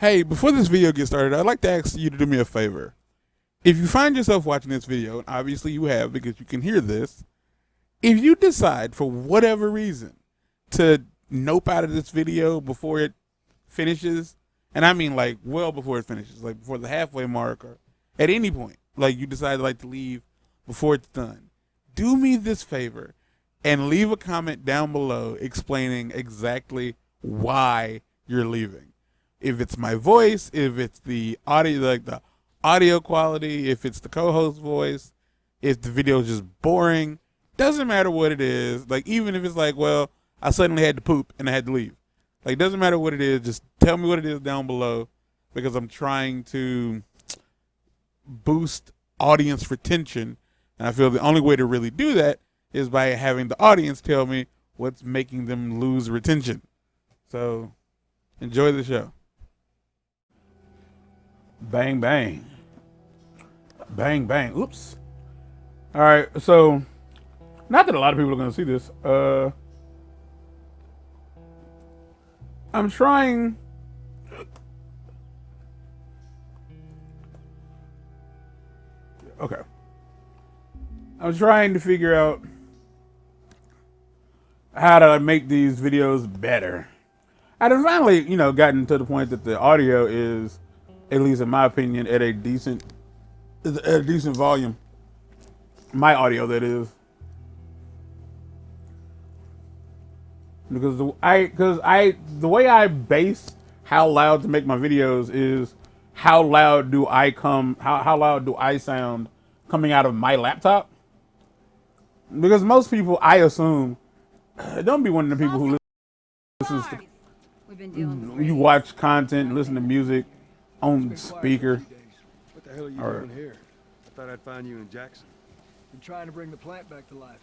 Hey, before this video gets started, I'd like to ask you to do me a favor. If you find yourself watching this video, and obviously you have because you can hear this, if you decide for whatever reason to nope out of this video before it finishes, and I mean like well before it finishes, like before the halfway mark or at any point, like you decide like to leave before it's done, do me this favor and leave a comment down below explaining exactly why you're leaving. If it's my voice, if it's the audio, like the audio quality, if it's the co-host voice, if the video is just boring, doesn't matter what it is. Like even if it's like, well, I suddenly had to poop and I had to leave. Like doesn't matter what it is, just tell me what it is down below because I'm trying to boost audience retention. And I feel the only way to really do that is by having the audience tell me what's making them lose retention. So enjoy the show. Bang, bang. Bang, bang. Oops. All right. So, not that a lot of people are going to see this. I'm trying. Okay. I'm trying to figure out how to make these videos better. I've finally, gotten to the point that the audio is, at least in my opinion, at a decent volume. My audio, that is, because the way I base how loud to make my videos is how loud do I sound coming out of my laptop? Because most people, I assume, don't be one of the people who listens to. You watch content, listen to music on speaker. What the hell are you doing here? I thought I'd find you in Jackson. Been trying to bring the plant back to life.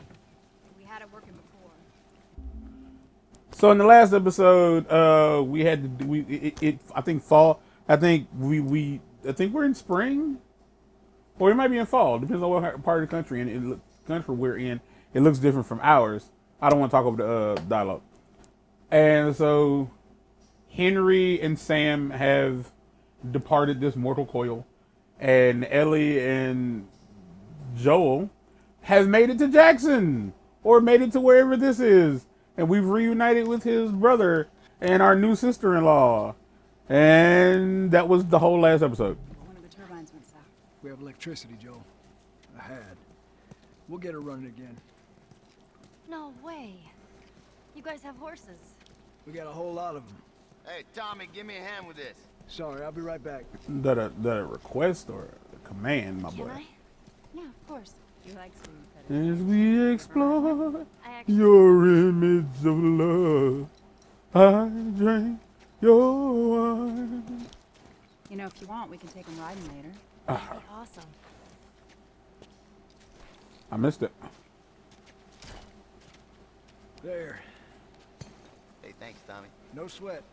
We had it working before. So in the last episode, we had to I think fall. I think we're in spring, or it might be in fall. Depends on what part of the country and country we're in. It looks different from ours. I don't want to talk over the dialogue. And so Henry and Sam have departed this mortal coil, and Ellie and Joel have made it to Jackson, or made it to wherever this is, and we've reunited with his brother and our new sister-in-law, and that was the whole last episode. One of the turbines went south. We have electricity, Joel. I had. We'll get her running again. No way. You guys have horses. We got a whole lot of them. Hey, Tommy, give me a hand with this. Sorry, I'll be right back. That a request or a command, my boy? Can I? Yeah, of course. You like sweet As we explore I actually your image of love, I drink your wine. You know, if you want, we can take them riding later. Ah, That'd be awesome. I missed it. There. Hey, thanks, Tommy. No sweat.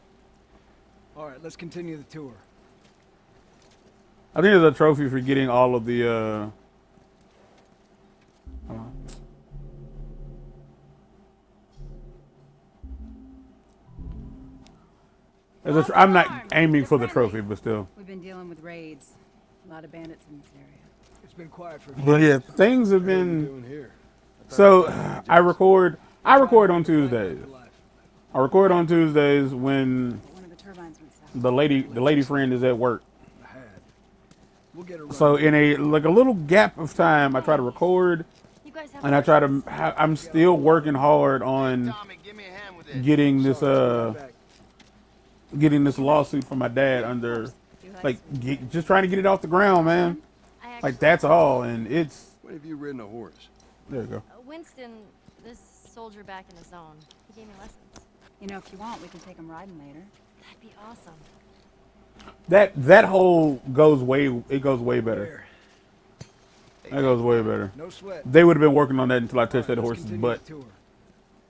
All right, let's continue the tour. I think there's a trophy for getting all of the. Hold on. I'm not aiming for the trophy, but still. We've been dealing with raids. A lot of bandits in this area. It's been quiet for a But yeah, things have What are you been. doing here? So I record on Tuesdays. I record on Tuesdays when But one of the turbines went south. the lady friend is at work. I had. We'll get her running. So in a little gap of time, I try to record, You guys have and I try to. I'm still working hard on Tommy, give me a hand with this. getting this Sorry, I'll be back. getting this lawsuit from my dad under, like, just trying to get it off the ground, man. I actually, Like that's all, and it's When have you ridden a horse? there you go. Winston, this soldier back in the zone, he gave me lessons. You know, if you want, we can take them riding later. That'd be awesome. That whole goes way better. There. That goes way better. No sweat. They would have been working on that until I touched that Let's horse's continue butt. the tour.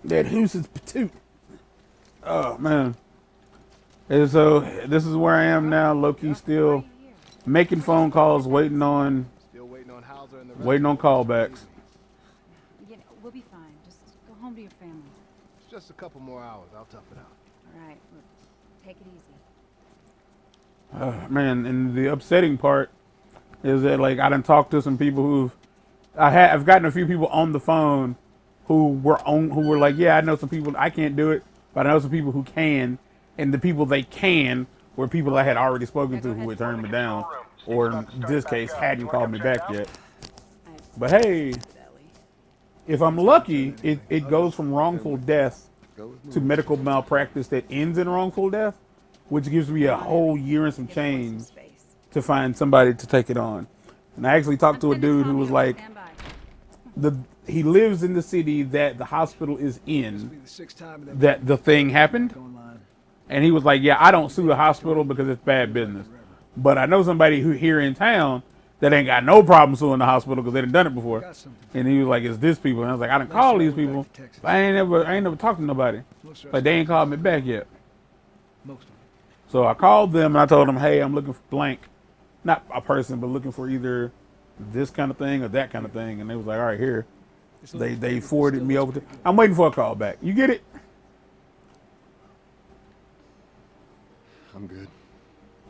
That horse's patoot. Oh man. And so this is where I am now, low-key still making phone calls, waiting on Still waiting on Hauser and the callbacks. You know, we'll be fine. Just go home to your family. It's just a couple more hours. I'll tough it out. All right, look, take it easy. Man, and the upsetting part is that like I done talked to some people I've gotten a few people on the phone who were like, yeah, I know some people I can't do it, but I know some people who can, and the people they can were people I had already spoken to who had turned me down, or in this case hadn't called me back yet. But hey, if I'm lucky, it goes from wrongful death to medical malpractice that ends in wrongful death, which gives me a whole year and some change to find somebody to take it on. And I actually talked to a dude who was like, he lives in the city that the hospital is in, that the thing happened. And he was like, yeah, I don't sue the hospital because it's bad business. But I know somebody who here in town that ain't got no problem suing the hospital because they done done it before. And he was like, it's this people. And I was like, I done called these people, but I ain't never talked to nobody. Like they ain't called me back yet. So I called them and I told them, hey, I'm looking for blank. Not a person, but looking for either this kind of thing or that kind of thing. And they was like, all right, here. They forwarded me over to, I'm waiting for a call back. You get it? I'm good.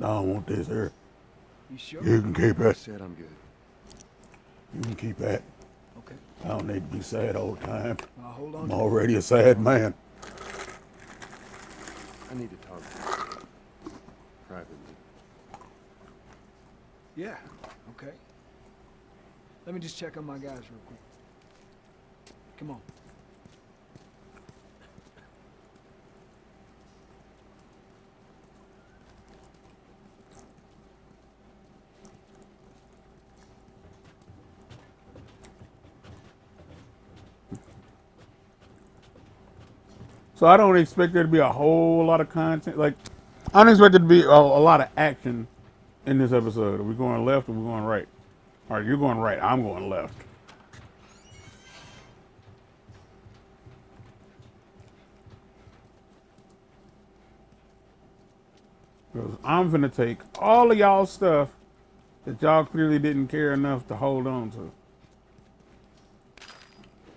I don't want this here. You sure? You can keep I it. said I'm good. You can keep that. Okay. I don't need to be sad all the time. Hold on. I'm already a sad man. I need to talk to you privately. Yeah. Okay. Let me just check on my guys real quick. Come on. So I don't expect there to be a whole lot of content. Like, I don't expect there to be a lot of action in this episode. Are we going left or are we going right? All right, you're going right. I'm going left. Because I'm finna take all of y'all's stuff that y'all clearly didn't care enough to hold on to.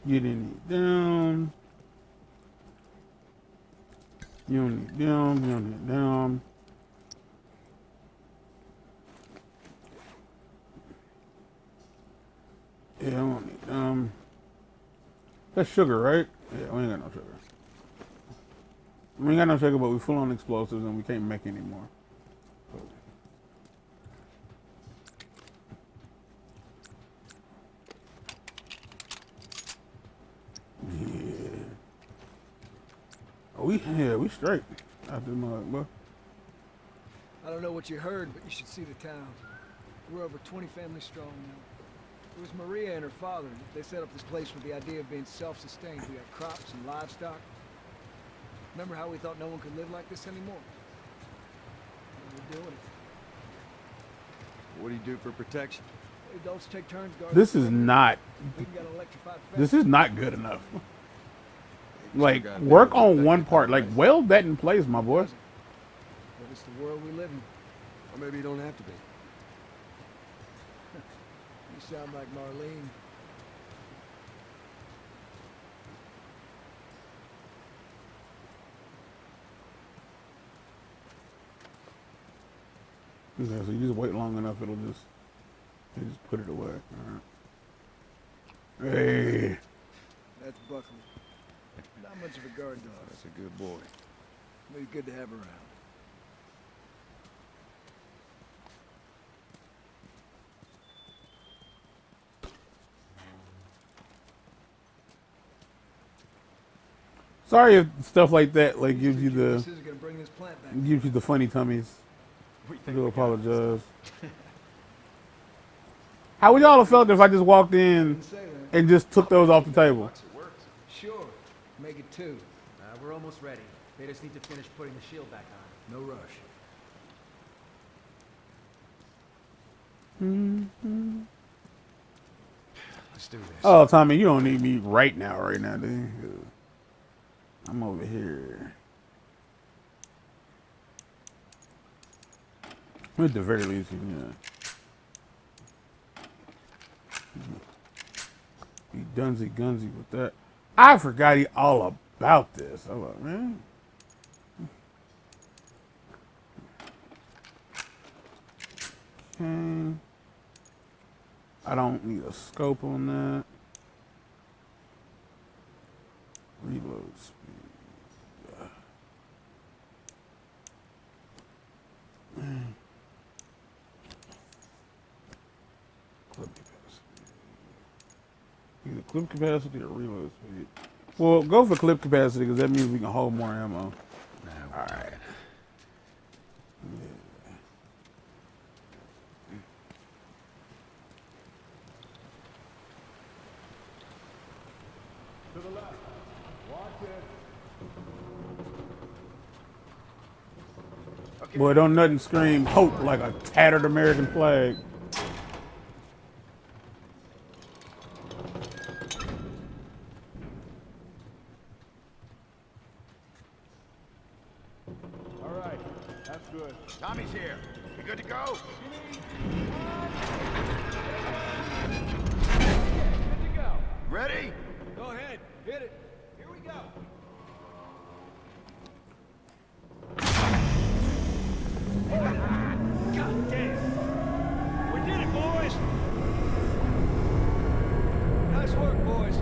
You didn't need them. You don't need them. You don't need them. Yeah, I don't need them. That's sugar, right? Yeah, we ain't got no sugar. We ain't got no sugar, but we full on explosives and we can't make any more. Yeah. Oh, we straight. After mug, boy. I don't know what you heard, but you should see the town. We're over 20 families strong now. It was Maria and her father. They set up this place with the idea of being self-sustained. We have crops and livestock. Remember how we thought no one could live like this anymore? Well, we're doing it. What do you do for protection? Adults take turns guarding. This is not. We can get an electrified fence. This is not good enough. Like, got work better on one protected part. than Like, us. weld that in place, my boy. But it's the world we live in. Or maybe you don't have to be. You sound like Marlene. Okay, so you just wait long enough, you just put it away. All right. Hey. That's Buckley. Not much of a guard dog. That's a good boy. But he's good to have around. Sorry if stuff like that like gives you This is gonna bring this plant back. the funny tummies. I do apologize. How would y'all have felt if I just walked in Didn't say that. and just took those off the table? Sure. Make it two. We're almost ready. They just need to finish putting the shield back on. No rush. Let's do this. Oh, Tommy, you don't need me right now, do you? I'm over here. At the very least, yeah. Be dunsy gunsy with that. I forgot all about this. I'm like, man. Okay. I don't need a scope on that. Reload speed. Clip capacity. Either clip capacity or reload speed. Well, go for clip capacity because that means we can hold more ammo. All right. To the left. Watch it. Boy, don't nothing scream hope like a tattered American flag. All right. That's good. Tommy's here. You good to go? Good to go. Ready? Go ahead, hit it. Here we go. God damn. We did it, boys. Nice work, boys.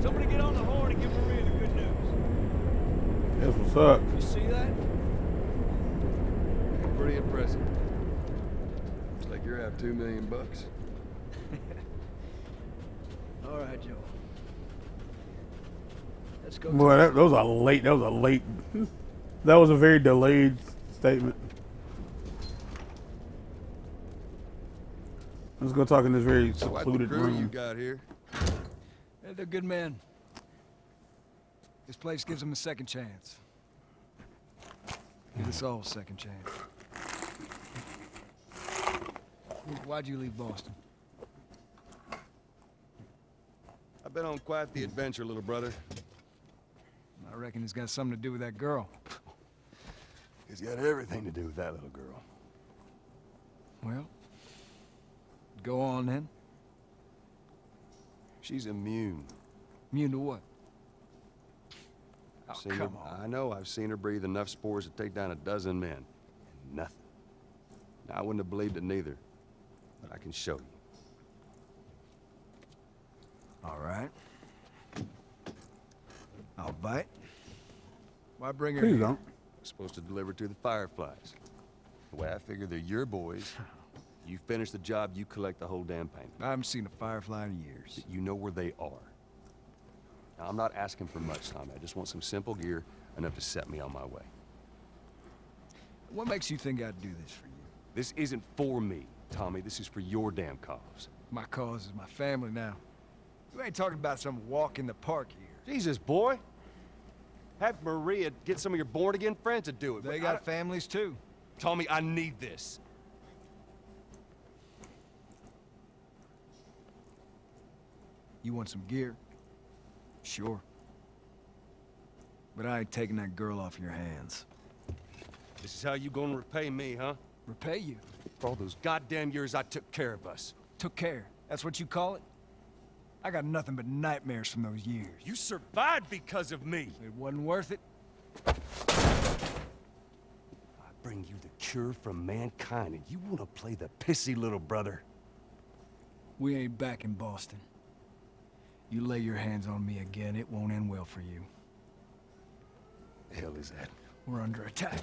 Somebody get on the horn and give Maria the good news. That's what's up. You see that? Pretty impressive. Looks like you're out $2 million. All right, Joe. Let's go. Boy, that was a late. That was a very delayed statement. Let's go talk in this very Quite the secluded crew you room. got here. Yeah, they're good men. This place gives them a second chance. Give us all a second chance. Why'd you leave Boston? I've been on quite the adventure, little brother. I reckon it's got something to do with that girl. It's got everything to do with that little girl. Well, go on then. She's immune. Immune to what? Oh, Seen her, come on. I know I've seen her breathe enough spores to take down a dozen men. And nothing. Now, I wouldn't have believed it neither. But I can show you. All right. I'll bite. Why bring her Please here? don't. I'm supposed to deliver to the Fireflies. The way I figure they're your boys, you finish the job, you collect the whole damn payment. I haven't seen a firefly in years. You know where they are. Now, I'm not asking for much, Tommy. I just want some simple gear, enough to set me on my way. What makes you think I'd do this for you? This isn't for me, Tommy. This is for your damn cause. My cause is my family now. You ain't talking about some walk in the park here. Jesus, boy. Have Maria get some of your born-again friends to do it. They but got families too. Tommy, I need this. You want some gear? Sure. But I ain't taking that girl off your hands. This is how you gonna repay me, huh? Repay you. For all those goddamn years I took care of us. Took care. That's what you call it? I got nothing but nightmares from those years. You survived because of me. It wasn't worth it. I bring you the cure from mankind, and you wanna play the pissy little brother. We ain't back in Boston. You lay your hands on me again, it won't end well for you. The hell is that? We're under attack.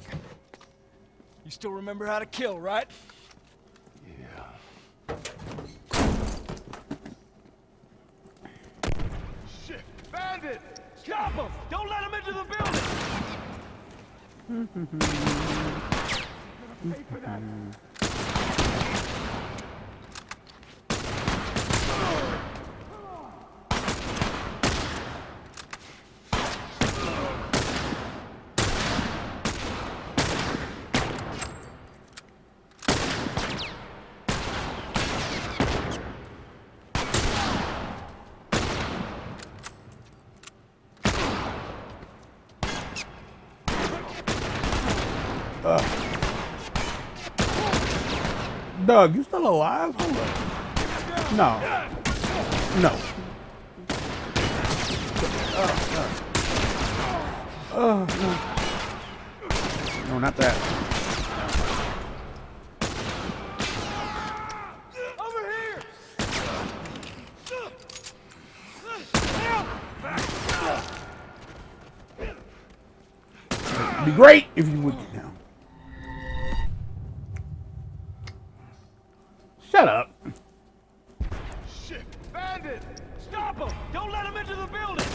You still remember how to kill, right? Yeah. Shit! Bandit! Stop him! Don't let him into the building! Pay for that. Doug, you still alive? Hold up. No. No. No, not that. be great if you would get down. Shut up. Shit! Bandit! Stop him! Don't let him into the building!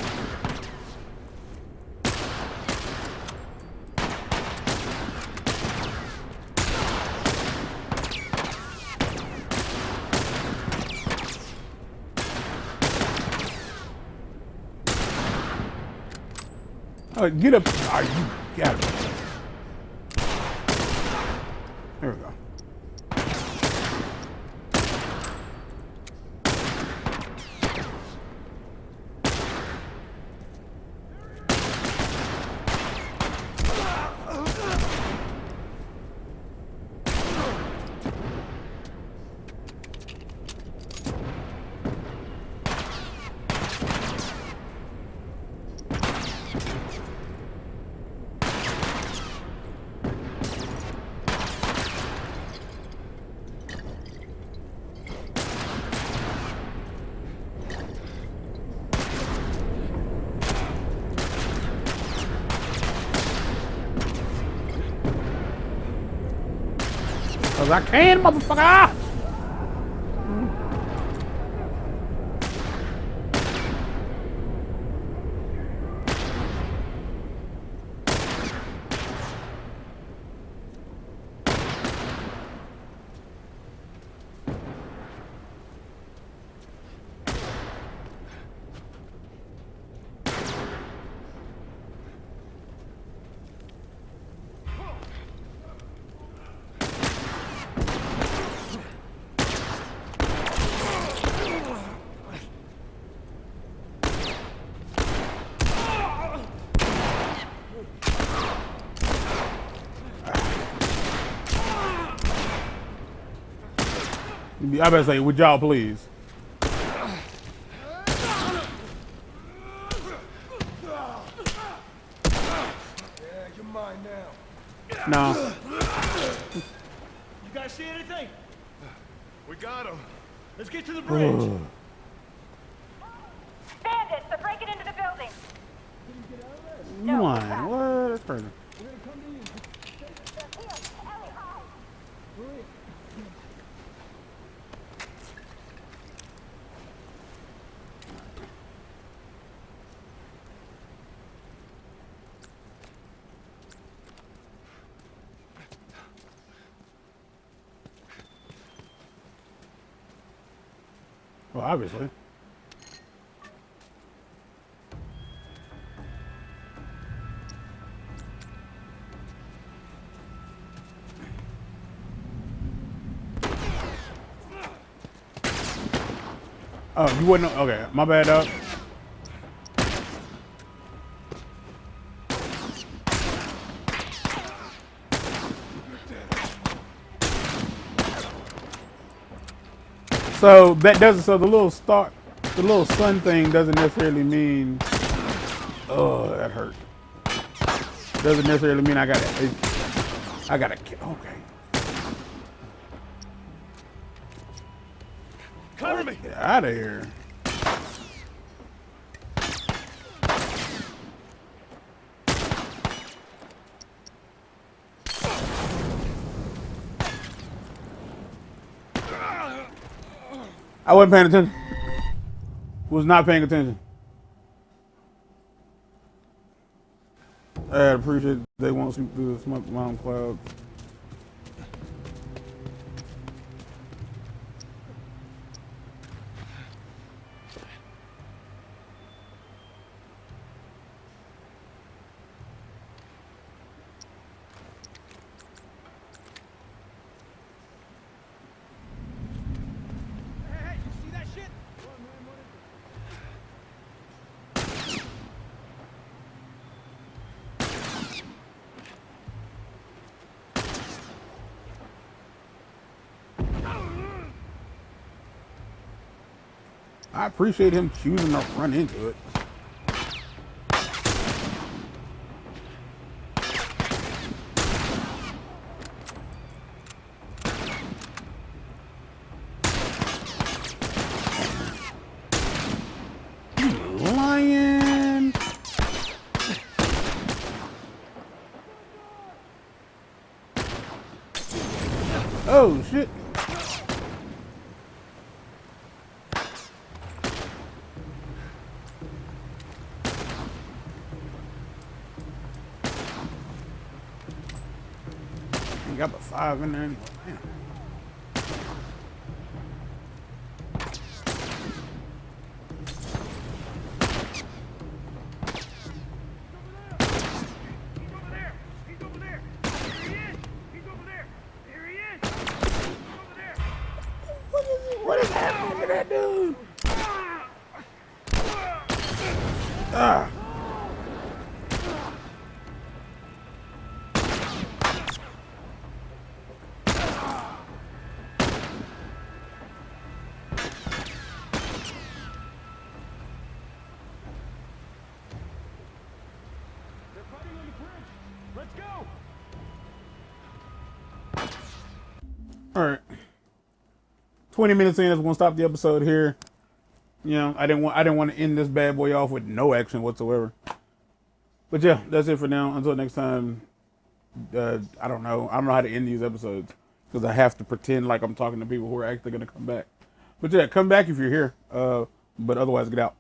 Get up. Oh, you got it. There we go. Cause I can, motherfucker! I better say, would y'all please? Yeah, you're mine now. No. You guys see anything? We got him. Let's get to the bridge. Bandits are breaking into the building. Come on, what? That's crazy. Well, obviously. Oh, you wouldn't. Okay, my bad, dog. So that doesn't. So the little star, the little sun thing doesn't necessarily mean. Oh, that hurt. Doesn't necessarily mean I gotta. I gotta. Okay. Cover me. Get out of here. I wasn't paying attention. Was not paying attention. I appreciate they won't see through the smoke mountain clouds. Hey, you see that shit? I appreciate him choosing to run into it. You lying. Oh shit. You got the 5 in there anyway. Man. What is happening to that dude? Ah. Let's go! All right. 20 minutes in, I'm gonna stop the episode here. You know, I didn't want to end this bad boy off with no action whatsoever. But yeah, that's it for now. Until next time, I don't know how to end these episodes because I have to pretend like I'm talking to people who are actually gonna come back. But yeah, come back if you're here. But otherwise, get out.